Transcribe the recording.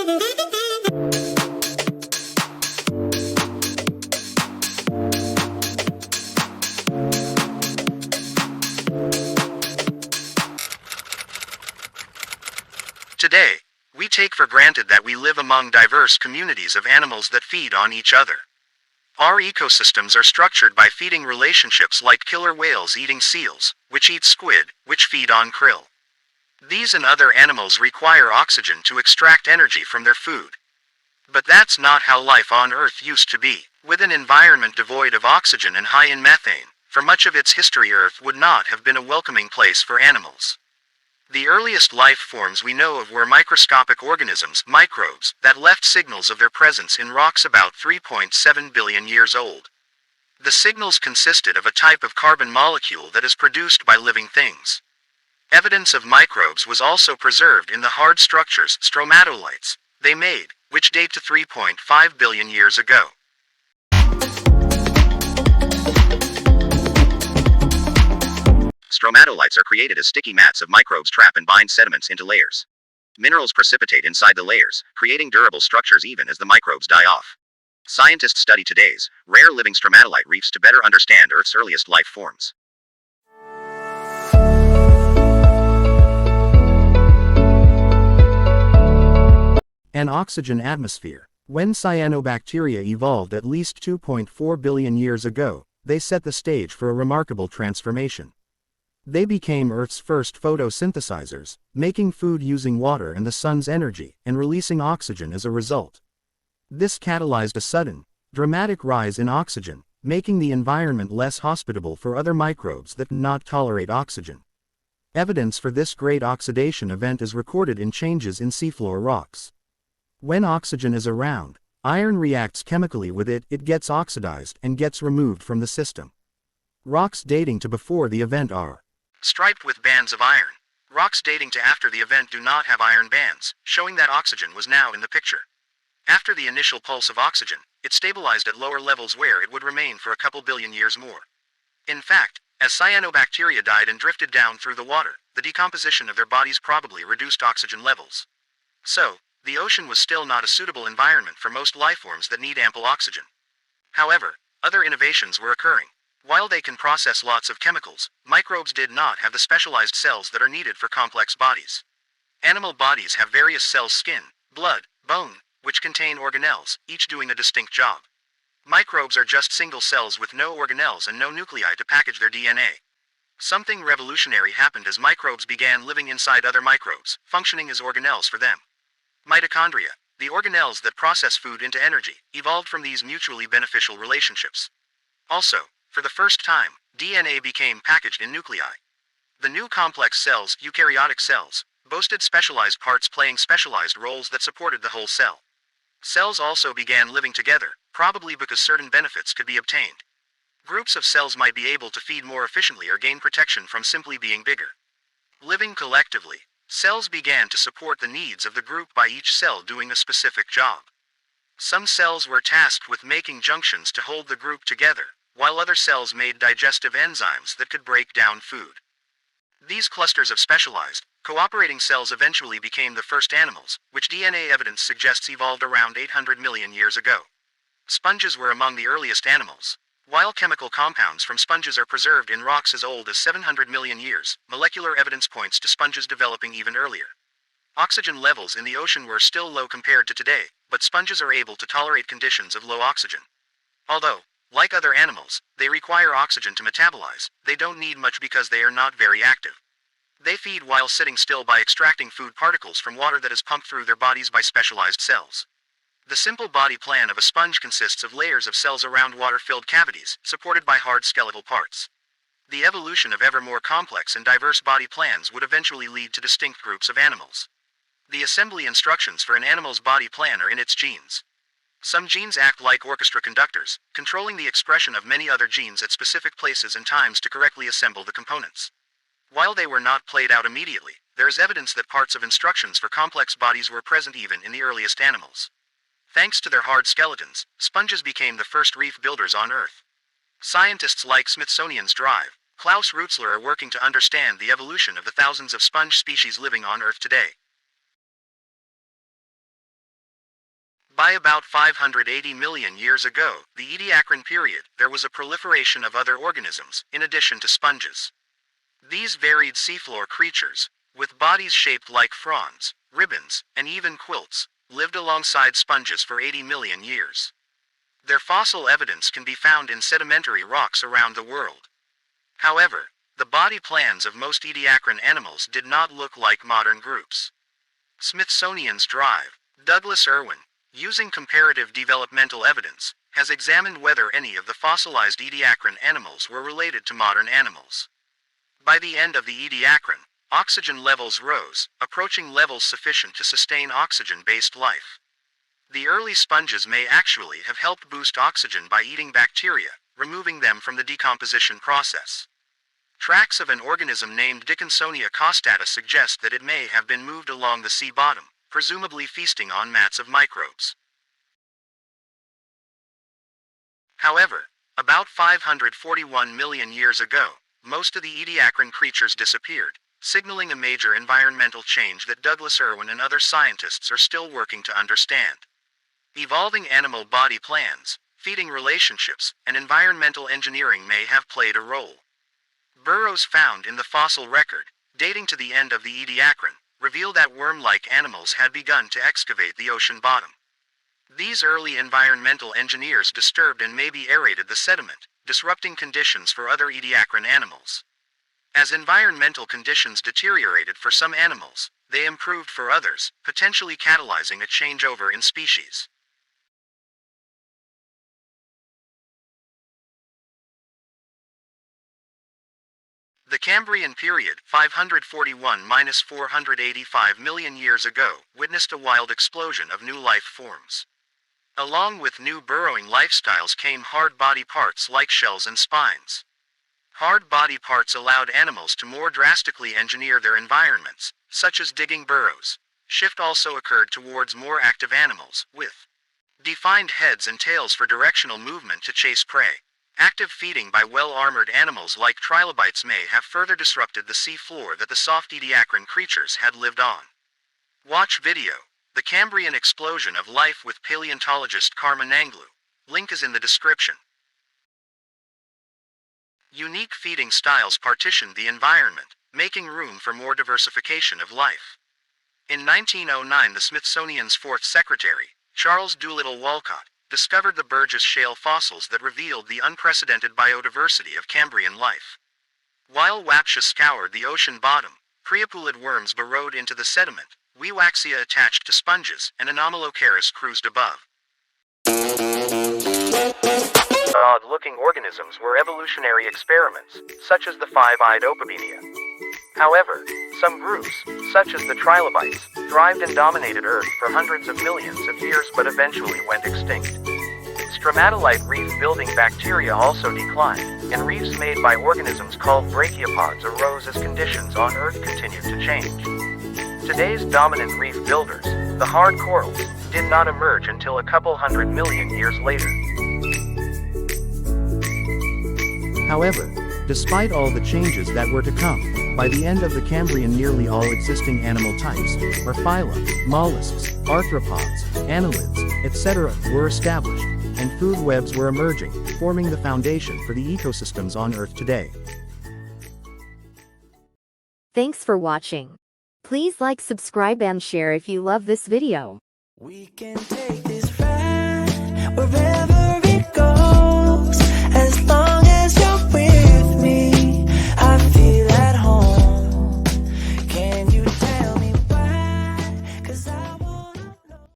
Today, we take for granted that we live among diverse communities of animals that feed on each other. Our ecosystems are structured by feeding relationships like killer whales eating seals, which eat squid, which feed on krill. These and other animals require oxygen to extract energy from their food. But that's not how life on Earth used to be. With an environment devoid of oxygen and high in methane, for much of its history Earth would not have been a welcoming place for animals. The earliest life forms we know of were microscopic organisms, microbes, that left signals of their presence in rocks about 3.7 billion years old. The signals consisted of a type of carbon molecule that is produced by living things. Evidence of microbes was also preserved in the hard structures, stromatolites, they made, which date to 3.5 billion years ago. Stromatolites are created as sticky mats of microbes trap and bind sediments into layers. Minerals precipitate inside the layers, creating durable structures even as the microbes die off. Scientists study today's rare living stromatolite reefs to better understand Earth's earliest life forms. An oxygen atmosphere. When cyanobacteria evolved at least 2.4 billion years ago, they set the stage for a remarkable transformation. They became Earth's first photosynthesizers, making food using water and the sun's energy, and releasing oxygen as a result. This catalyzed a sudden, dramatic rise in oxygen, making the environment less hospitable for other microbes that cannot tolerate oxygen. Evidence for this great oxidation event is recorded in changes in seafloor rocks. When oxygen is around, iron reacts chemically with it, it gets oxidized and gets removed from the system. Rocks dating to before the event are striped with bands of iron. Rocks dating to after the event do not have iron bands, showing that oxygen was now in the picture. After the initial pulse of oxygen, it stabilized at lower levels where it would remain for a couple billion years more. In fact, as cyanobacteria died and drifted down through the water, the decomposition of their bodies probably reduced oxygen levels. So, the ocean was still not a suitable environment for most lifeforms that need ample oxygen. However, other innovations were occurring. While they can process lots of chemicals, microbes did not have the specialized cells that are needed for complex bodies. Animal bodies have various cells: skin, blood, bone, which contain organelles, each doing a distinct job. Microbes are just single cells with no organelles and no nuclei to package their DNA. Something revolutionary happened as microbes began living inside other microbes, functioning as organelles for them. Mitochondria, the organelles that process food into energy, evolved from these mutually beneficial relationships. Also, for the first time, DNA became packaged in nuclei. The new complex cells, eukaryotic cells, boasted specialized parts playing specialized roles that supported the whole cell. Cells also began living together, probably because certain benefits could be obtained. Groups of cells might be able to feed more efficiently or gain protection from simply being bigger. Living collectively, cells began to support the needs of the group by each cell doing a specific job. Some cells were tasked with making junctions to hold the group together, while other cells made digestive enzymes that could break down food. These clusters of specialized, cooperating cells eventually became the first animals, which DNA evidence suggests evolved around 800 million years ago. Sponges were among the earliest animals. While chemical compounds from sponges are preserved in rocks as old as 700 million years, molecular evidence points to sponges developing even earlier. Oxygen levels in the ocean were still low compared to today, but sponges are able to tolerate conditions of low oxygen. Although, like other animals, they require oxygen to metabolize, they don't need much because they are not very active. They feed while sitting still by extracting food particles from water that is pumped through their bodies by specialized cells. The simple body plan of a sponge consists of layers of cells around water-filled cavities, supported by hard skeletal parts. The evolution of ever more complex and diverse body plans would eventually lead to distinct groups of animals. The assembly instructions for an animal's body plan are in its genes. Some genes act like orchestra conductors, controlling the expression of many other genes at specific places and times to correctly assemble the components. While they were not played out immediately, there is evidence that parts of instructions for complex bodies were present even in the earliest animals. Thanks to their hard skeletons, sponges became the first reef builders on Earth. Scientists like Smithsonian's Drive, Klaus Rutzler are working to understand the evolution of the thousands of sponge species living on Earth today. By about 580 million years ago, the Ediacaran period, there was a proliferation of other organisms, in addition to sponges. These varied seafloor creatures, with bodies shaped like fronds, ribbons, and even quilts, lived alongside sponges for 80 million years. Their fossil evidence can be found in sedimentary rocks around the world. However, the body plans of most Ediacaran animals did not look like modern groups. Smithsonian's Drive, Douglas Irwin, using comparative developmental evidence, has examined whether any of the fossilized Ediacaran animals were related to modern animals. By the end of the Ediacaran, oxygen levels rose, approaching levels sufficient to sustain oxygen-based life. The early sponges may actually have helped boost oxygen by eating bacteria, removing them from the decomposition process. Tracks of an organism named Dickinsonia caustata suggest that it may have been moved along the sea bottom, presumably feasting on mats of microbes. However, about 541 million years ago, most of the Ediacaran creatures disappeared, signaling a major environmental change that Douglas Irwin and other scientists are still working to understand. Evolving animal body plans, feeding relationships, and environmental engineering may have played a role. Burrows found in the fossil record, dating to the end of the Ediacaran, reveal that worm-like animals had begun to excavate the ocean bottom. These early environmental engineers disturbed and maybe aerated the sediment, disrupting conditions for other Ediacaran animals. As environmental conditions deteriorated for some animals, they improved for others, potentially catalyzing a changeover in species. The Cambrian period, 541–485 million years ago, witnessed a wild explosion of new life forms. Along with new burrowing lifestyles came hard body parts like shells and spines. Hard body parts allowed animals to more drastically engineer their environments, such as digging burrows. Shift also occurred towards more active animals, with defined heads and tails for directional movement to chase prey. Active feeding by well-armored animals like trilobites may have further disrupted the sea floor that the soft Ediacaran creatures had lived on. Watch video, The Cambrian Explosion of Life with paleontologist Karma Nanglu. Link is in the description. Unique feeding styles partitioned the environment, making room for more diversification of life. In 1909, the Smithsonian's fourth secretary, Charles Doolittle Walcott, discovered the Burgess Shale fossils that revealed the unprecedented biodiversity of Cambrian life. While Wapsha scoured the ocean bottom, priapulid worms burrowed into the sediment, Wewaxia attached to sponges, and Anomalocaris cruised above. Odd-looking organisms were evolutionary experiments, such as the five-eyed Opabenia. However, some groups, such as the trilobites, thrived and dominated Earth for hundreds of millions of years but eventually went extinct. Stromatolite reef-building bacteria also declined, and reefs made by organisms called brachiopods arose as conditions on Earth continued to change. Today's dominant reef builders, the hard corals, did not emerge until a couple 100 million years later. However, despite all the changes that were to come, by the end of the Cambrian nearly all existing animal types, or phyla, mollusks, arthropods, annelids, etc., were established, and food webs were emerging, forming the foundation for the ecosystems on Earth today. Thanks for watching. Please like, subscribe and share if you love this video. We can take